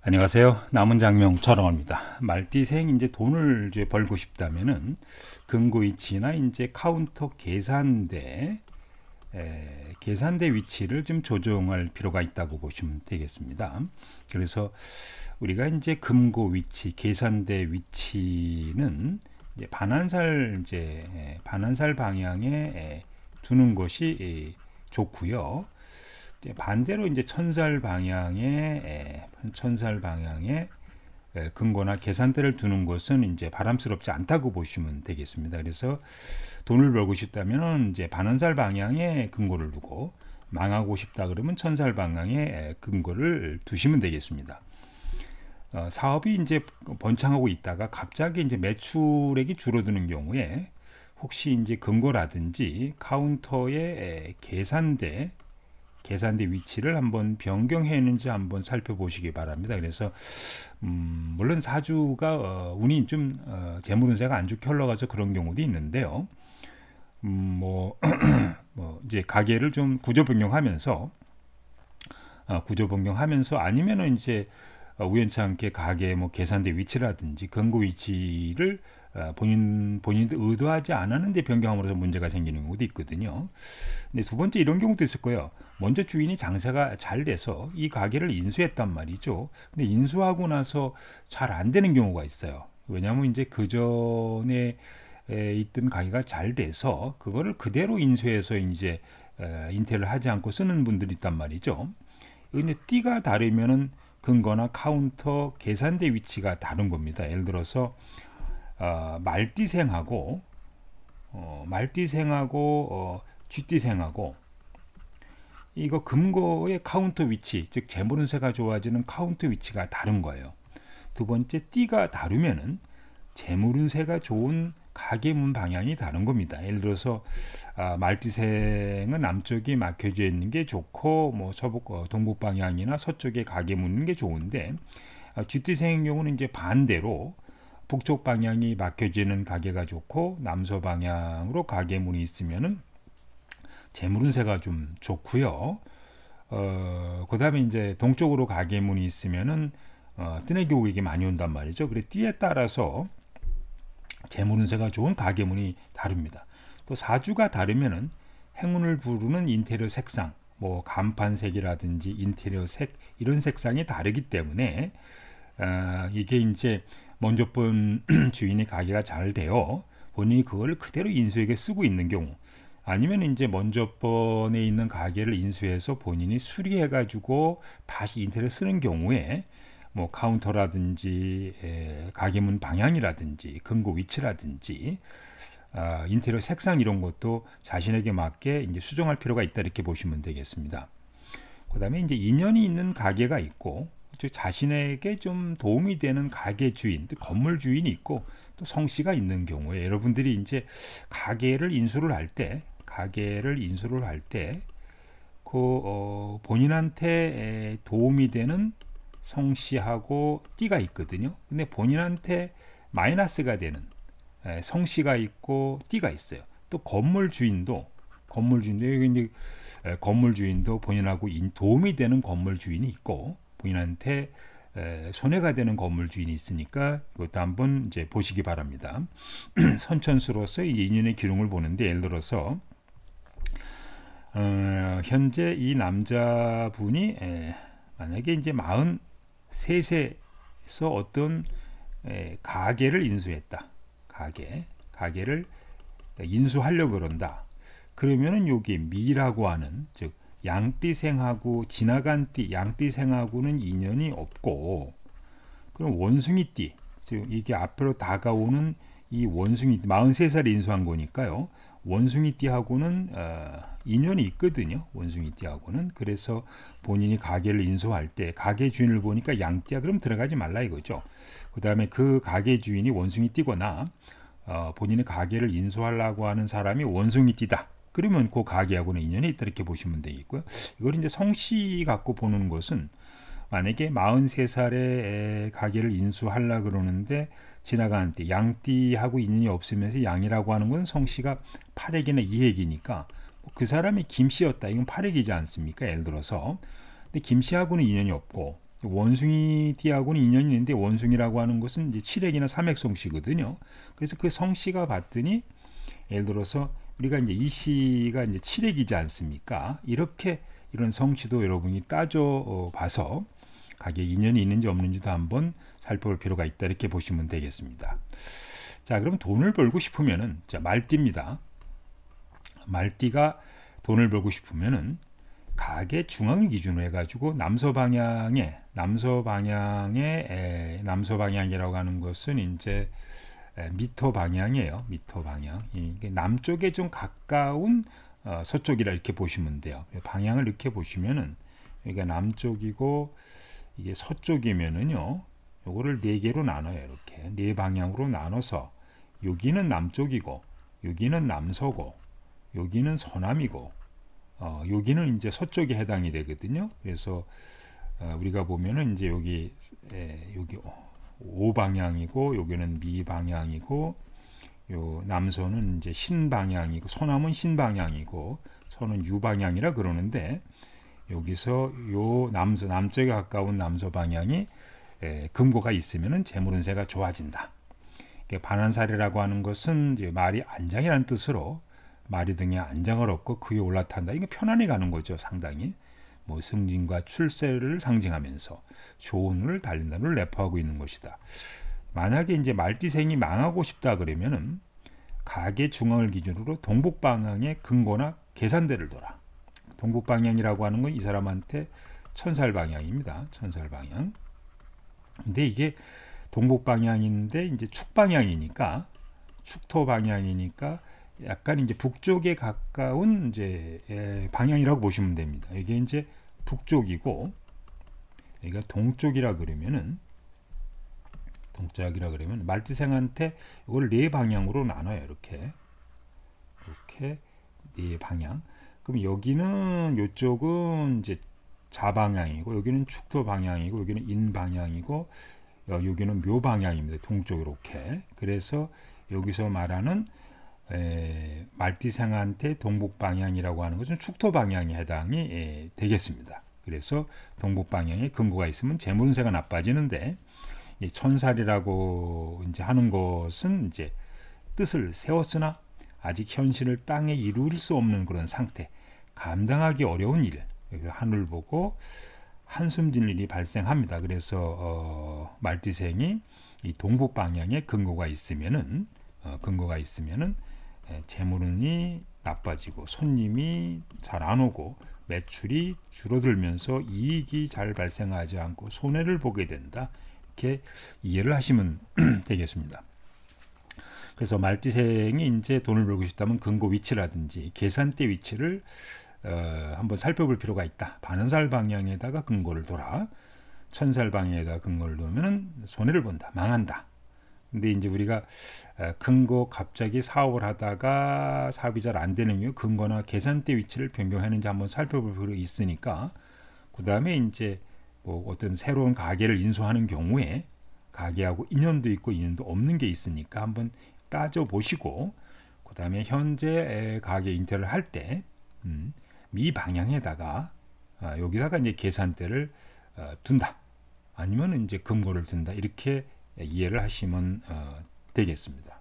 안녕하세요. 남은 장명 촬영합니다. 말띠생 이제 돈을 이제 벌고 싶다면은 금고위치나 이제 카운터 계산대 위치를 좀 조정할 필요가 있다고 보시면 되겠습니다. 그래서 우리가 이제 금고 위치, 계산대 위치는 이제 반환살 방향에 두는 것이 좋고요. 반대로 이제 천살 방향에 금고나 계산대를 두는 것은 이제 바람스럽지 않다고 보시면 되겠습니다. 그래서 돈을 벌고 싶다면 이제 반환살 방향에 금고를 두고 망하고 싶다 그러면 천살 방향에 금고를 두시면 되겠습니다. 사업이 이제 번창하고 있다가 갑자기 이제 매출액이 줄어드는 경우에 혹시 이제 금고라든지 카운터의 계산대 위치를 한번 변경했는지 한번 살펴보시기 바랍니다. 그래서 물론 사주가 운이 좀 재물운세가 안 좋게 흘러가서 그런 경우도 있는데요. 뭐 이제 가게를 좀 구조 변경하면서 아니면은 이제 우연찮게 가게 뭐 계산대 위치라든지 금고 위치를 본인도 의도하지 않았는데 변경함으로써 문제가 생기는 경우도 있거든요. 근데 두 번째 이런 경우도 있을 거예요. 먼저 주인이 장사가 잘 돼서 이 가게를 인수했단 말이죠. 근데 인수하고 나서 잘 안 되는 경우가 있어요. 왜냐하면 이제 그 전에 있던 가게가 잘 돼서 그거를 그대로 인수해서 이제 인테리어를 하지 않고 쓰는 분들이 있단 말이죠. 근데 띠가 다르면은 금고나 카운터 계산대 위치가 다른 겁니다. 예를 들어서 말띠생하고 쥐띠생하고 이거 금고의 카운터 위치, 즉 재물운세가 좋아지는 카운터 위치가 다른 거예요. 두 번째 띠가 다르면은 재물운세가 좋은 가게문 방향이 다른 겁니다. 예를 들어서 말띠생은 남쪽이 막혀져 있는 게 좋고 뭐 동북 방향이나 서쪽에 가게 묻는 게 좋은데 쥐띠생의 경우는 이제 반대로 북쪽 방향이 막혀지는 가게가 좋고 남서 방향으로 가게 문이 있으면은 재물운세가 좀 좋고요. 그다음에 이제 동쪽으로 가게 문이 있으면은 뜨내기 고객이 많이 온단 말이죠. 그래 띠에 따라서 재물운세가 좋은 가게문이 다릅니다. 또 사주가 다르면은 행운을 부르는 인테리어 색상, 뭐 간판색이라든지 인테리어 색 이런 색상이 다르기 때문에 이게 이제 먼저 본 주인이 가게가 잘 되어 본인이 그걸 그대로 인수에게 쓰고 있는 경우, 아니면 이제 먼저 번에 있는 가게를 인수해서 본인이 수리해가지고 다시 인테리어 쓰는 경우에 뭐 카운터라든지 가게문 방향이라든지 금고 위치라든지 인테리어 색상 이런 것도 자신에게 맞게 이제 수정할 필요가 있다 이렇게 보시면 되겠습니다. 그다음에 이제 인연이 있는 가게가 있고 자신에게 좀 도움이 되는 가게 주인, 건물 주인이 있고 또 성씨가 있는 경우에 여러분들이 이제 가게를 인수를 할 때 본인한테 도움이 되는 성씨하고 띠가 있거든요. 근데 본인한테 마이너스가 되는 성씨가 있고 띠가 있어요. 또 건물 주인도 본인하고 도움이 되는 건물 주인이 있고 본인한테 손해가 되는 건물 주인이 있으니까 그것도 한번 이제 보시기 바랍니다. 선천수로서 이 인연의 기둥을 보는데 예를 들어서 현재 이 남자분이 만약에 이제 43세에서 어떤 가게를 인수했다. 가게를 인수하려고 그런다. 그러면은 여기 미라고 하는 즉 양띠생하고 지나간 띠 양띠생하고는 인연이 없고, 그럼 원숭이띠 즉 이게 앞으로 다가오는 이 원숭이 43살에 인수한 거니까요. 원숭이띠하고는 인연이 있거든요. 원숭이띠하고는. 그래서 본인이 가게를 인수할 때 가게 주인을 보니까 양띠야 그럼 들어가지 말라 이거죠. 그 다음에 그 가게 주인이 원숭이띠거나 본인의 가게를 인수하려고 하는 사람이 원숭이띠다. 그러면 그 가게하고는 인연이 있다 이렇게 보시면 되겠고요. 이걸 이제 성씨 갖고 보는 것은 만약에 43살에 가게를 인수하려고 그러는데 지나가는 띠, 양띠하고 인연이 없으면서 양이라고 하는 건 성씨가 8핵이나 2핵이니까 그 사람이 김씨였다. 이건 8핵이지 않습니까? 예를 들어서. 근데 김씨하고는 인연이 없고 원숭이 띠하고는 인연이 있는데 원숭이라고 하는 것은 이제 칠액이나 삼액 성씨거든요. 그래서 그 성씨가 봤더니 예를 들어서 우리가 이제 이 씨가 이제 칠액이지 않습니까? 이렇게 이런 성씨도 여러분이 따져 봐서 가게에 인연이 있는지 없는지도 한번 살펴볼 필요가 있다 이렇게 보시면 되겠습니다. 자, 그럼 돈을 벌고 싶으면은 자, 말띠입니다. 말띠가 돈을 벌고 싶으면은 가게 중앙을 기준으로 해가지고 남서 방향이라고 하는 것은 이제 미터 방향이에요. 미터 방향. 이게 남쪽에 좀 가까운 서쪽이라 이렇게 보시면 돼요. 방향을 이렇게 보시면은 여기가 남쪽이고 이게 서쪽이면은요. 요거를 네 개로 나눠요. 이렇게 네 방향으로 나눠서 여기는 남쪽이고 여기는 남서고 여기는 서남이고 여기는 이제 서쪽에 해당이 되거든요. 그래서 우리가 보면은 이제 여기 오 방향이고 여기는 미 방향이고 요 남서는 이제 신 방향이고 서남은 신 방향이고 서는 유 방향이라 그러는데 여기서 요 남쪽에 가까운 남서 방향이 금고가 있으면은 재물운세가 좋아진다. 반한살이라고 하는 것은 이제 말이 안장이라는 뜻으로 말이 등에 안장을 얻고 그 위에 올라탄다. 이게 편안히 가는 거죠. 상당히 뭐 승진과 출세를 상징하면서 좋은 운을 달린다는 걸 내포하고 있는 것이다. 만약에 이제 말띠생이 망하고 싶다 그러면은 가게 중앙을 기준으로 동북 방향의 근거나 계산대를 둬라. 동북 방향이라고 하는 건 이 사람한테 천살 방향입니다. 천살 방향. 근데 이게 동북 방향인데 이제 축 방향이니까 축토 방향이니까 약간 이제 북쪽에 가까운 이제 방향이라고 보시면 됩니다. 이게 이제 북쪽이고 여기가 동쪽이라 그러면 말띠생한테 이걸 네 방향으로 나눠요. 이렇게 네 방향. 그럼 여기는 이쪽은 이제 자방향이고 여기는 축토 방향이고 여기는 인 방향이고 여기는 묘 방향입니다. 동쪽 이렇게. 그래서 여기서 말하는 말띠생한테 동북 방향이라고 하는 것은 축토 방향에 해당이 되겠습니다. 그래서 동북 방향에 근거가 있으면 재물운세가 나빠지는데 천살이라고 이제 하는 것은 이제 뜻을 세웠으나 아직 현실을 땅에 이룰 수 없는 그런 상태, 감당하기 어려운 일, 하늘 보고 한숨 질 일이 발생합니다. 그래서 말띠생이 이 동북 방향에 근거가 있으면은 재물운이 나빠지고 손님이 잘 안 오고 매출이 줄어들면서 이익이 잘 발생하지 않고 손해를 보게 된다. 이렇게 이해를 하시면 되겠습니다. 그래서 말띠생이 이제 돈을 벌고 싶다면 근거 위치라든지 계산대 위치를 한번 살펴볼 필요가 있다. 반한살 방향에다가 근거를 둬라. 천살 방향에다가 근거를 두면은 손해를 본다. 망한다. 근데 이제 우리가 근거 갑자기 사업을 하다가 사업이 잘 안 되는 경우 근거나 계산대 위치를 변경하는지 한번 살펴볼 필요가 있으니까 그 다음에 이제 뭐 어떤 새로운 가게를 인수하는 경우에 가게하고 인연도 있고 인연도 없는 게 있으니까 한번 따져 보시고 그 다음에 현재 가게 인테리어를 할 때 미 방향에다가 여기다가 이제 계산대를 둔다. 아니면 이제 금고를 둔다. 이렇게 이해를 하시면 되겠습니다.